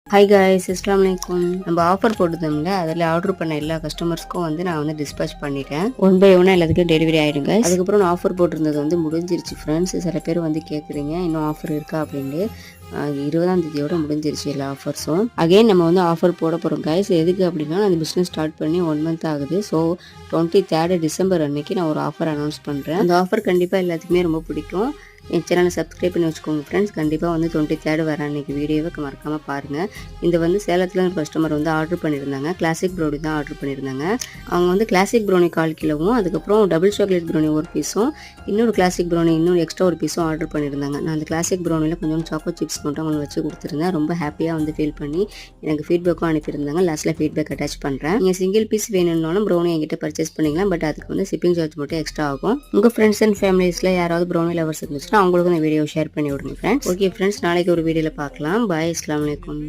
Hi guys, அஸ்ஸலாமு அலைக்கும். நம்ம ஆஃபர் போட்டுருந்தோம்ல, அதில் ஆர்டர் பண்ண எல்லா கஸ்டமர்ஸ்க்கும் நான் டிஸ்பேச் பண்ணிட்டேன். ஒன் பை ஒன்னாக எல்லாத்துக்கும் டெலிவரி ஆகிடுங்க. அதுக்கப்புறம் நான் ஆஃபர் போட்டிருந்தது முடிஞ்சிருச்சு ஃப்ரெண்ட்ஸ். சில பேர் கேட்குறீங்க இன்னும் ஆஃபர் இருக்கா அப்படின்ட்டு. 20ஆம் தேதியோட முடிஞ்சிருச்சு எல்லா ஆஃபர்ஸும். அகைன் நம்ம ஆஃபர் போட போகிறோம் கைஸ். எதுக்கு அப்படின்னா, நான் இந்த பிஸ்னஸ் ஸ்டார்ட் பண்ணி 1 மந்த் ஆகுது. ஸோ 23 டிசம்பர் அன்னைக்கு நான் ஒரு ஆஃபர் அனௌன்ஸ் பண்ணுறேன். அந்த ஆஃபர் கண்டிப்பாக எல்லாத்துக்குமே ரொம்ப பிடிக்கும். என் சேனலை சப்ஸ்கிரைப் பண்ணி வச்சுக்கோங்க ஃப்ரெண்ட்ஸ். கண்டிப்பாக 23 வர அன்றைக்கி வீடியோவை மறக்காமல் பாருங்கள். இந்த சேலத்தில் ஒரு கஸ்டமர் ஆர்டர் பண்ணியிருந்தாங்க. கிளாசிக் ப்ரௌனி தான் ஆர்டர் பண்ணியிருந்தாங்க. அவங்க கிளாசிக் ப்ரௌனி 1/4 கிலோவும், அதுக்கப்புறம் டபுள் சாக்லேட் ப்ரௌனி ஒரு பீஸும், இன்னொரு கிளாசிக் ப்ரௌனி இன்னொரு எக்ஸ்ட்ரா ஒரு பீஸும் ஆர்டர் பண்ணியிருந்தாங்க. நான் அந்த கிளாசிக் ப்ரௌனியில் கொஞ்சம் சாக்கோ சிப்ஸ் மட்டும் அவங்களுக்கு வச்சு கொடுத்துருந்தேன். ரொம்ப ஹாப்பியாக ஃபீல் பண்ணி எனக்கு ஃபீட்பேக்கும் அனுப்பியிருந்தாங்க. லாஸ்ட்டில் ஃபீட்பேக் அட்டாச் பண்ணுறேன். நீங்கள் சிங்கிள் பீஸ் வேணும்னாலும் ப்ரௌனி என்கிட்ட பர்ச்சேஸ் பண்ணிக்கலாம். பட் அதுக்கு ஷிப்பிங் சார்ஜ் மட்டும் எக்ஸ்ட்ரா ஆகும். உங்கள் ஃப்ரெண்ட்ஸ் அண்ட் ஃபேமிலிஸில் யாராவது ப்ரௌனி லவர்ஸ் இருந்துச்சுன்னா அவங்களுக்கும் இந்த வீடியோ ஷேர் பண்ணி விடுங்க ஃப்ரெண்ட்ஸ். ஓகே ஃப்ரெண்ட்ஸ், நாளைக்கு ஒரு வீடியோவில் பார்க்கலாம். பாய், அஸ்ஸலாமு அலைக்கும்.